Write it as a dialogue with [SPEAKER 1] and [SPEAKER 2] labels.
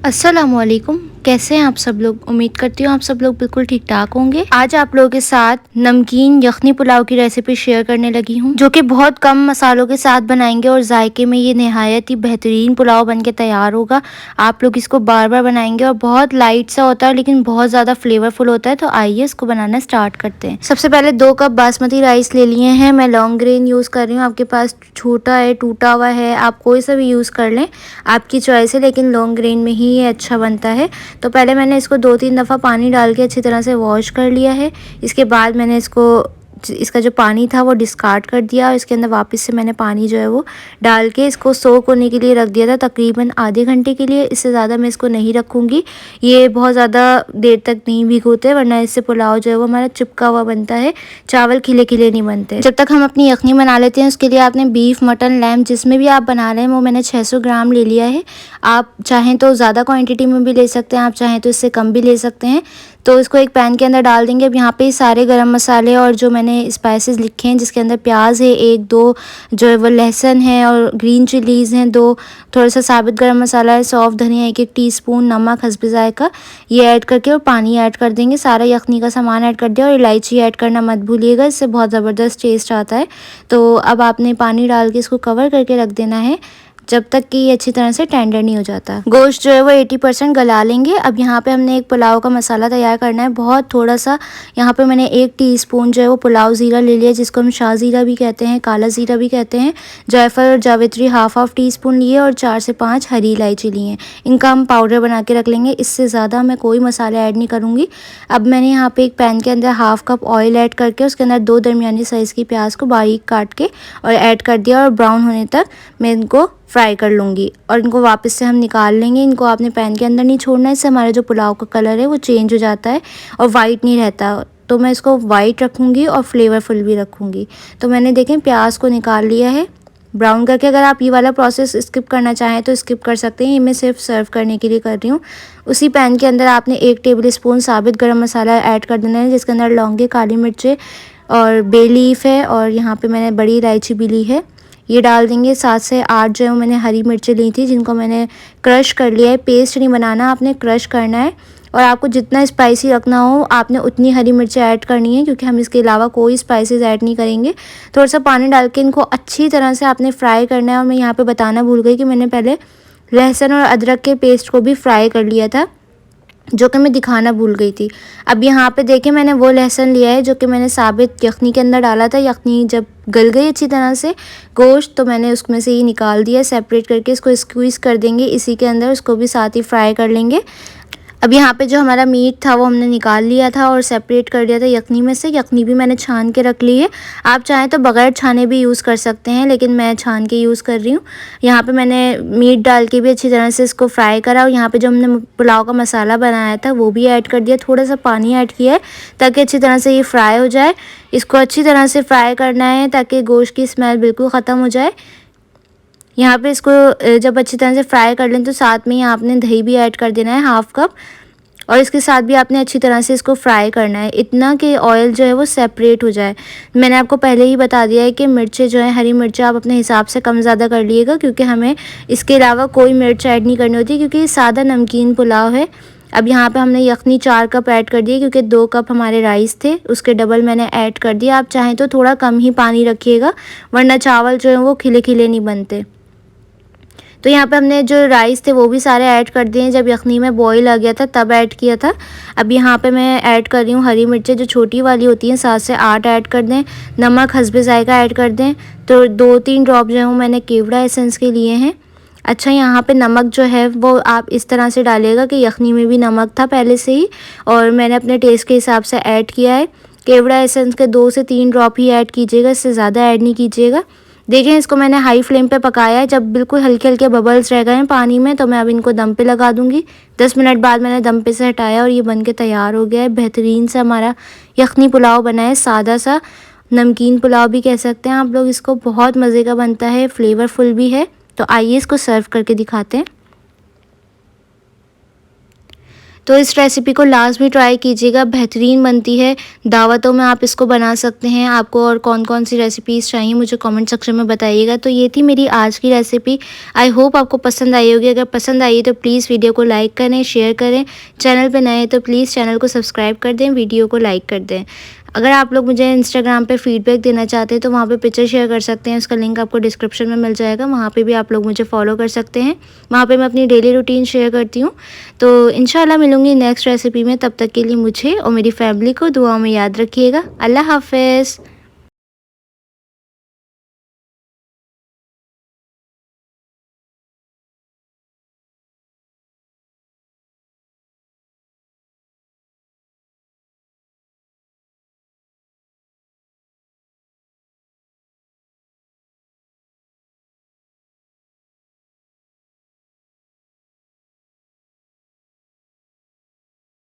[SPEAKER 1] अस्सलामुअलैकुम। कैसे हैं आप सब लोग? उम्मीद करती हूँ आप सब लोग बिल्कुल ठीक ठाक होंगे। आज आप लोगों के साथ नमकीन यखनी पुलाव की रेसिपी शेयर करने लगी हूँ, जो कि बहुत कम मसालों के साथ बनाएंगे और जायके में ये नहायत ही बेहतरीन पुलाव बनके तैयार होगा। आप लोग इसको बार बार बनाएंगे और बहुत लाइट सा होता है लेकिन बहुत ज़्यादा फ्लेवरफुल होता है। तो आइए इसको बनाना स्टार्ट करते हैं। सबसे पहले 2 कप बासमती राइस ले लिए हैं। मैं लॉन्ग ग्रेन यूज़ कर रही हूँ। आपके पास छोटा है, टूटा हुआ है, आप कोई सा भी यूज़ कर लें, आपकी चॉइस है, लेकिन लॉन्ग ग्रेन में ही ये अच्छा बनता है। तो पहले मैंने इसको 2-3 दफ़ा पानी डाल के अच्छी तरह से वॉश कर लिया है। इसके बाद मैंने इसका जो पानी था वो डिस्कार्ड कर दिया और इसके अंदर वापस से मैंने पानी जो है वो डाल के इसको सोक होने के लिए रख दिया था, तकरीबन आधे घंटे के लिए। इससे ज़्यादा मैं इसको नहीं रखूँगी, ये बहुत ज़्यादा देर तक नहीं भिगोते, वरना इससे पुलाव जो है वो हमारा चिपका हुआ बनता है, चावल खिले खिले नहीं बनते। जब तक हम अपनी यखनी बना लेते हैं उसके लिए आपने बीफ, मटन, लैम्प जिसमें भी आप बना रहे हैं वो मैंने 600 ग्राम ले लिया है। आप चाहें तो ज़्यादा क्वांटिटी में भी ले सकते हैं, आप चाहें तो इससे कम भी ले सकते हैं। तो इसको एक पैन के अंदर डाल देंगे। अब यहाँ पे सारे गरम मसाले और जो मैंने स्पाइसेस लिखे हैं, जिसके अंदर प्याज है 1-2, जो है वो लहसुन है और ग्रीन चिलीज़ हैं 2, थोड़ा सा साबित गरम मसाला है, सौंफ, धनिया 1-1 टीस्पून, नमक हस्ब ज़ायक़ा, ये ऐड करके और पानी ऐड कर देंगे। सारा यखनी का सामान ऐड कर दिया और इलायची ऐड करना मत भूलिएगा, इससे बहुत ज़बरदस्त टेस्ट आता है। तो अब आपने पानी डाल के इसको कवर करके रख देना है जब तक कि ये अच्छी तरह से टेंडर नहीं हो जाता। गोश्त जो है वो 80% गला लेंगे। अब यहाँ पे हमने एक पुलाव का मसाला तैयार करना है, बहुत थोड़ा सा। यहाँ पे मैंने 1 टीस्पून जो है वो पुलाव ज़ीरा ले लिया, जिसको हम शाह ज़ीरा भी कहते हैं, काला ज़ीरा भी कहते हैं। जायफल और जावित्री हाफ टीस्पून लिए और 4 से 5 हरी इलायची लिए हैं। इनका हम पाउडर बना के रख लेंगे, इससे ज़्यादा मैं कोई मसाले ऐड नहीं करूँगी। अब मैंने यहाँ पर एक पैन के अंदर हाफ़ कप ऑयल ऐड करके उसके अंदर 2 दरमियानी साइज़ की प्याज को बारीक काट के और ऐड कर दिया और ब्राउन होने तक मैं इनको फ्राई कर लूँगी और इनको वापस से हम निकाल लेंगे। इनको आपने पैन के अंदर नहीं छोड़ना है, इससे हमारा जो पुलाव का कलर है वो चेंज हो जाता है और वाइट नहीं रहता। तो मैं इसको वाइट रखूँगी और फ्लेवरफुल भी रखूँगी। तो मैंने देखें प्याज को निकाल लिया है ब्राउन करके। अगर आप ये वाला प्रोसेस स्किप करना चाहें तो स्किप कर सकते हैं, ये मैं सिर्फ सर्व करने के लिए कर रही हूँ। उसी पैन के अंदर आपने 1 टेबल स्पून साबित गरम मसाला ऐड कर देना है, जिसके अंदर लौंगे, काली मिर्चें और बे लीफ है और यहाँ पे मैंने बड़ी इलायची भी ली है, ये डाल देंगे। 7 से 8 जो है मैंने हरी मिर्चें ली थी, जिनको मैंने क्रश कर लिया है। पेस्ट नहीं बनाना, आपने क्रश करना है और आपको जितना स्पाइसी रखना हो आपने उतनी हरी मिर्चें ऐड करनी है, क्योंकि हम इसके अलावा कोई स्पाइसेस ऐड नहीं करेंगे। थोड़ा सा पानी डाल के इनको अच्छी तरह से आपने फ्राई करना है। और मैं यहाँ पे बताना भूल गई कि मैंने पहले लहसुन और अदरक के पेस्ट को भी फ्राई कर लिया था, जो कि मैं दिखाना भूल गई थी। अब यहाँ पे देखें मैंने वो लहसुन लिया है जो कि मैंने साबित यखनी के अंदर डाला था। यखनी जब गल गई अच्छी तरह से गोश्त, तो मैंने उसमें से ये निकाल दिया सेपरेट करके। इसको स्क्वीज़ कर देंगे इसी के अंदर, उसको भी साथ ही फ्राई कर लेंगे। अब यहाँ पे जो हमारा मीट था वो हमने निकाल लिया था और सेपरेट कर दिया था यखनी में से। यखनी भी मैंने छान के रख ली है, आप चाहें तो बगैर छाने भी यूज़ कर सकते हैं, लेकिन मैं छान के यूज़ कर रही हूँ। यहाँ पे मैंने मीट डाल के भी अच्छी तरह से इसको फ्राई करा और यहाँ पे जो हमने पुलाव का मसाला बनाया था वो भी ऐड कर दिया। थोड़ा सा पानी ऐड किया है ताकि अच्छी तरह से ये फ्राई हो जाए। इसको अच्छी तरह से फ्राई करना है ताकि गोश्त की स्मेल बिल्कुल ख़त्म हो जाए। यहाँ पे इसको जब अच्छी तरह से फ्राई कर लें तो साथ में ही आपने दही भी ऐड कर देना है हाफ़ कप, और इसके साथ भी आपने अच्छी तरह से इसको फ्राई करना है, इतना कि ऑयल जो है वो सेपरेट हो जाए। मैंने आपको पहले ही बता दिया है कि मिर्चें जो है, हरी मिर्चें आप अपने हिसाब से कम ज़्यादा कर लीजिएगा, क्योंकि हमें इसके अलावा कोई मिर्च ऐड नहीं करनी होती, क्योंकि ये सादा नमकीन पुलाव है। अब यहाँ पे हमने यखनी 4 कप ऐड कर दिए, क्योंकि 2 कप हमारे राइस थे, उसके डबल मैंने ऐड कर दिया। आप चाहें तो थोड़ा कम ही पानी रखिएगा, वरना चावल जो है वो खिले खिले नहीं बनते। तो यहाँ पे हमने जो राइस थे वो भी सारे ऐड कर दिए, जब यखनी में बॉईल आ गया था तब ऐड किया था। अब यहाँ पे मैं ऐड कर रही हूँ हरी मिर्चें जो छोटी वाली होती हैं, 7 से 8 ऐड कर दें। नमक हस्बे ज़ायक़ा ऐड कर दें। तो 2-3 ड्रॉप जो है मैंने केवड़ा एसेंस के लिए हैं। अच्छा, यहाँ पे नमक जो है वो आप इस तरह से डालिएगा कि यखनी में भी नमक था पहले से ही, और मैंने अपने टेस्ट के हिसाब से ऐड किया है। केवड़ा एसेंस के 2 से 3 ड्रॉप ही ऐड कीजिएगा, इससे ज़्यादा ऐड नहीं कीजिएगा। देखें इसको मैंने हाई फ्लेम पे पकाया है, जब बिल्कुल हल्के हल्के बबल्स रह गए हैं पानी में तो मैं अब इनको दम पे लगा दूंगी। 10 मिनट बाद मैंने दम पे से हटाया और ये बनके तैयार हो गया है। बेहतरीन सा हमारा यखनी पुलाव बना है, सादा सा नमकीन पुलाव भी कह सकते हैं आप लोग इसको। बहुत मज़े का बनता है, फ्लेवरफुल भी है। तो आइए इसको सर्व करके दिखाते हैं। तो इस रेसिपी को लास्ट में ट्राई कीजिएगा, बेहतरीन बनती है। दावतों में आप इसको बना सकते हैं। आपको और कौन कौन सी रेसिपीज़ चाहिए मुझे कमेंट सेक्शन में बताइएगा। तो ये थी मेरी आज की रेसिपी। आई होप आपको पसंद आई होगी। अगर पसंद आई तो प्लीज़ वीडियो को लाइक करें, शेयर करें। चैनल पर नए तो प्लीज़ चैनल को सब्सक्राइब कर दें, वीडियो को लाइक कर दें। अगर आप लोग मुझे इंस्टाग्राम पे फीडबैक देना चाहते हैं तो वहाँ पे पिक्चर शेयर कर सकते हैं। उसका लिंक आपको डिस्क्रिप्शन में मिल जाएगा, वहाँ पे भी आप लोग मुझे फॉलो कर सकते हैं। वहाँ पे मैं अपनी डेली रूटीन शेयर करती हूँ। तो इंशाल्लाह मिलूँगी नेक्स्ट रेसिपी में। तब तक के लिए मुझे और मेरी फैमिली को दुआ में याद रखिएगा। अल्लाह हाफ़िज़।